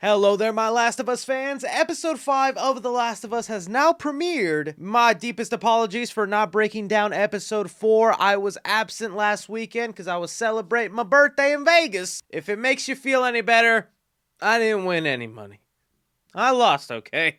Hello there, my Last of Us fans. Episode 5 of The Last of Us has now premiered. My deepest apologies for not breaking down episode 4. I was absent last weekend because I was celebrating my birthday in Vegas. If it makes you feel any better, I didn't win any money. I lost, okay?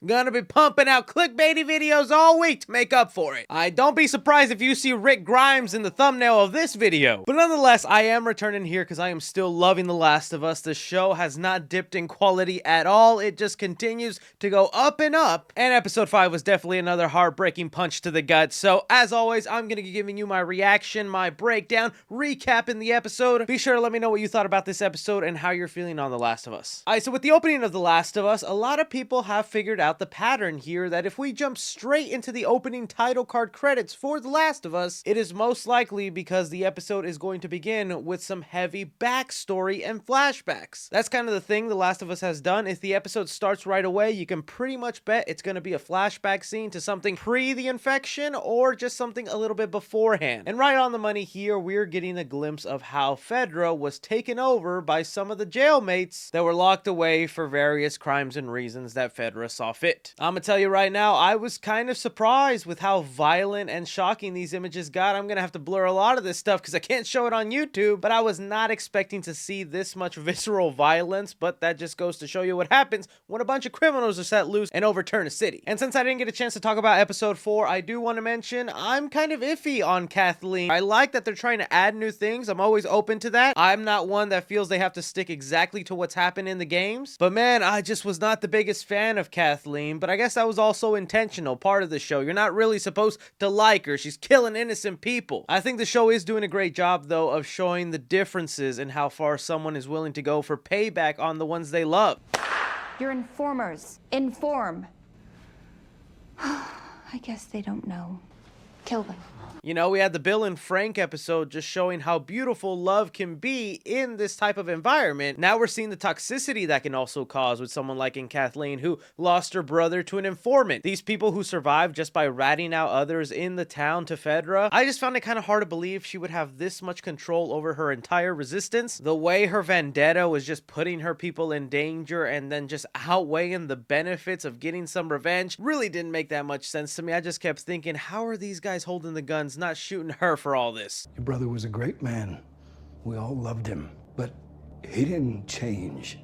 Gonna be pumping out clickbaity videos all week to make up for it. Don't be surprised if you see Rick Grimes in the thumbnail of this video. But nonetheless, I am returning here because I am still loving The Last of Us. The show has not dipped in quality at all. It just continues to go up and up. And episode 5 was definitely another heartbreaking punch to the gut. So as always, I'm gonna be giving you my reaction, my breakdown, recapping the episode. Be sure to let me know what you thought about this episode and how you're feeling on The Last of Us. Alright, so with the opening of The Last of Us, a lot of people have figured out the pattern here that if we jump straight into the opening title card credits for The Last of Us, it is most likely because the episode is going to begin with some heavy backstory and flashbacks. That's kind of the thing The Last of Us has done. If the episode starts right away, you can pretty much bet it's going to be a flashback scene to something pre the infection or just something a little bit beforehand. And right on the money here, we're getting a glimpse of how Fedra was taken over by some of the jailmates that were locked away for various crimes and reasons that Fedra saw fit. I'm gonna tell you right now, I was kind of surprised with how violent and shocking these images got. I'm gonna have to blur a lot of this stuff because I can't show it on YouTube, but I was not expecting to see this much visceral violence, but that just goes to show you what happens when a bunch of criminals are set loose and overturn a city. And since I didn't get a chance to talk about episode 4, I do want to mention I'm kind of iffy on Kathleen. I like that they're trying to add new things. I'm always open to that. I'm not one that feels they have to stick exactly to what's happened in the games, but man, I just was not the biggest fan of Kathleen, but I guess that was also intentional, part of the show. You're not really supposed to like her. She's killing innocent people. I think the show is doing a great job, though, of showing the differences in how far someone is willing to go for payback on the ones they love. You're informers. Inform. I guess they don't know. Kill them. You know, we had the Bill and Frank episode just showing how beautiful love can be in this type of environment. Now we're seeing the toxicity that can also cause with someone like in Kathleen, who lost her brother to an informant. These people who survived just by ratting out others in the town to Fedra. I just found it kind of hard to believe she would have this much control over her entire resistance. The way her vendetta was just putting her people in danger and then just outweighing the benefits of getting some revenge really didn't make that much sense to me. I just kept thinking, how are these guys holding the guns, not shooting her for all this? Your brother was a great man. We all loved him, but he didn't change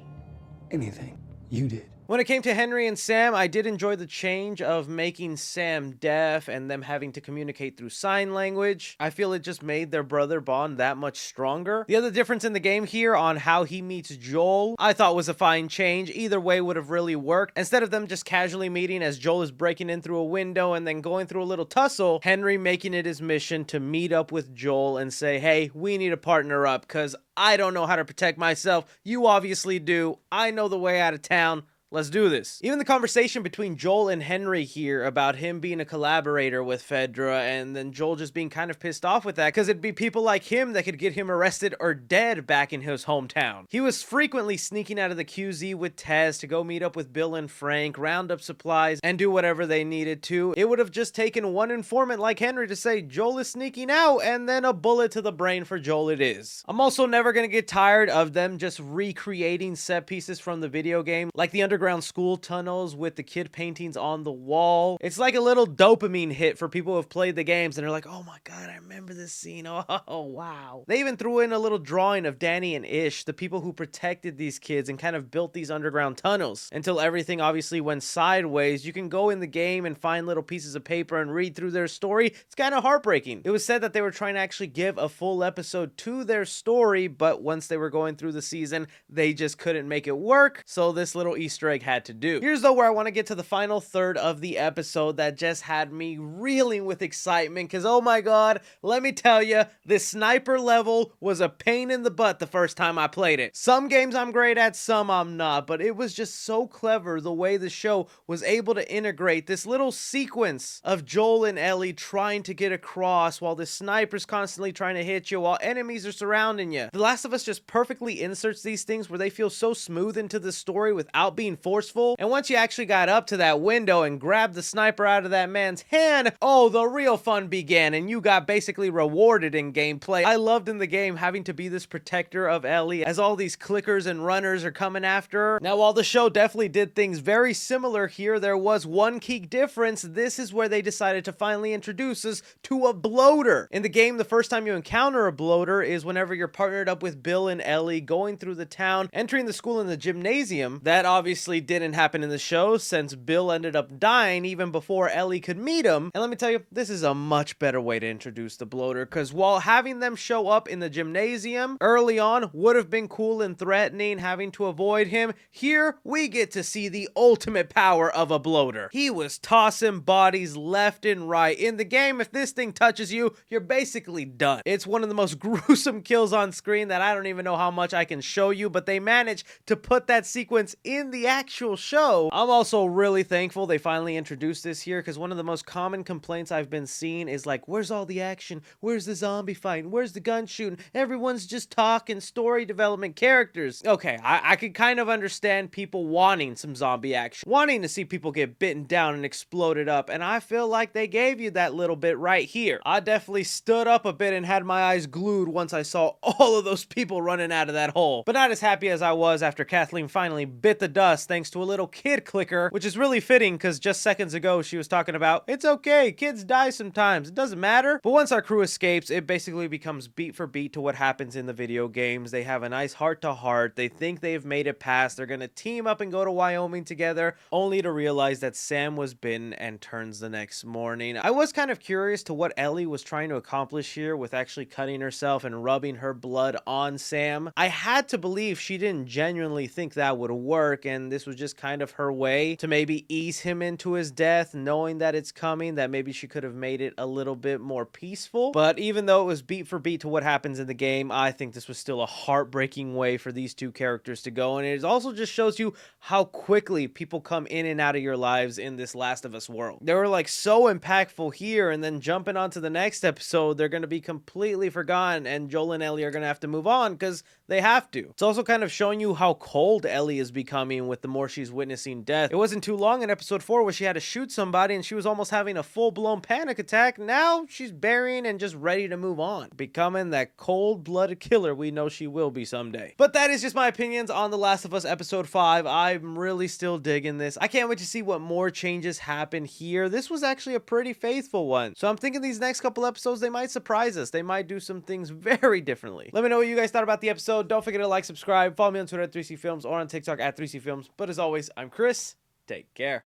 anything. You did. When it came to Henry and Sam, I did enjoy the change of making Sam deaf and them having to communicate through sign language. I feel it just made their brother bond that much stronger. The other difference in the game here on how he meets Joel, I thought was a fine change. Either way would have really worked. Instead of them just casually meeting as Joel is breaking in through a window and then going through a little tussle, Henry making it his mission to meet up with Joel and say, hey, we need to partner up because I don't know how to protect myself. You obviously do. I know the way out of town. Let's do this. Even the conversation between Joel and Henry here about him being a collaborator with Fedra and then Joel just being kind of pissed off with that because it'd be people like him that could get him arrested or dead back in his hometown. He was frequently sneaking out of the QZ with Tess to go meet up with Bill and Frank, round up supplies, and do whatever they needed to. It would have just taken one informant like Henry to say Joel is sneaking out and then a bullet to the brain for Joel it is. I'm also never gonna get tired of them just recreating set pieces from the video game, like the underground school tunnels with the kid paintings on the wall. It's like a little dopamine hit for people who have played the games and are like, oh my god, I remember this scene. Oh wow. They even threw in a little drawing of Danny and Ish, the people who protected these kids and kind of built these underground tunnels until everything obviously went sideways. You can go in the game and find little pieces of paper and read through their story. It's kind of heartbreaking. It was said that they were trying to actually give a full episode to their story, but once they were going through the season, they just couldn't make it work. So this little Easter egg had to do. Here's though where I want to get to the final third of the episode that just had me reeling with excitement because oh my god, let me tell you, this sniper level was a pain in the butt the first time I played it. Some games I'm great at, some I'm not, but it was just so clever the way the show was able to integrate this little sequence of Joel and Ellie trying to get across while the sniper's constantly trying to hit you while enemies are surrounding you. The Last of Us just perfectly inserts these things where they feel so smooth into the story without being and forceful. And once you actually got up to that window and grabbed the sniper out of that man's hand, oh, the real fun began, and you got basically rewarded in gameplay. I loved in the game having to be this protector of Ellie as all these clickers and runners are coming after her. Now, while the show definitely did things very similar here, there was one key difference. This is where they decided to finally introduce us to a bloater. In the game, the first time you encounter a bloater is whenever you're partnered up with Bill and Ellie going through the town, entering the school in the gymnasium. That obviously didn't happen in the show since Bill ended up dying even before Ellie could meet him. And let me tell you, this is a much better way to introduce the bloater, because while having them show up in the gymnasium early on would have been cool and threatening, having to avoid him, here we get to see the ultimate power of a bloater. He was tossing bodies left and right. In the game, if this thing touches you, you're basically done. It's one of the most gruesome kills on screen that I don't even know how much I can show you, but they managed to put that sequence in the actual show. I'm also really thankful they finally introduced this here, because one of the most common complaints I've been seeing is like, where's all the action? Where's the zombie fighting? Where's the gun shooting? Everyone's just talking story development characters. Okay, I could kind of understand people wanting some zombie action, wanting to see people get bitten down and exploded up, and I feel like they gave you that little bit right here. I definitely stood up a bit and had my eyes glued once I saw all of those people running out of that hole. But not as happy as I was after Kathleen finally bit the dust thanks to a little kid clicker, which is really fitting because just seconds ago she was talking about, it's okay, kids die sometimes, it doesn't matter. But once our crew escapes, it basically becomes beat for beat to what happens in the video games. They have a nice heart-to-heart. They think they've made it past. They're gonna team up and go to Wyoming together, only to realize that Sam was bitten and turns the next morning. I was kind of curious to what Ellie was trying to accomplish here with actually cutting herself and rubbing her blood on Sam. I had to believe she didn't genuinely think that would work, and this was just kind of her way to maybe ease him into his death, knowing that it's coming, that maybe she could have made it a little bit more peaceful. But even though it was beat for beat to what happens in the game, I think this was still a heartbreaking way for these two characters to go, and it also just shows you how quickly people come in and out of your lives in this Last of Us world. They were like so impactful here, and then jumping on to the next episode, they're going to be completely forgotten, and Joel and Ellie are going to have to move on because they have to. It's also kind of showing you how cold Ellie is becoming with the more she's witnessing death. It wasn't too long in episode 4 where she had to shoot somebody and she was almost having a full-blown panic attack. Now she's burying and just ready to move on, becoming that cold-blooded killer we know she will be someday. But that is just my opinions on The Last of Us episode 5. I'm really still digging this. I can't wait to see what more changes happen here. This was actually a pretty faithful one, so I'm thinking these next couple episodes they might surprise us. They might do some things very differently. Let me know what you guys thought about the episode. Don't forget to like, subscribe, follow me on Twitter at 3C Films or on TikTok at 3C Films. But as always, I'm Chris. Take care.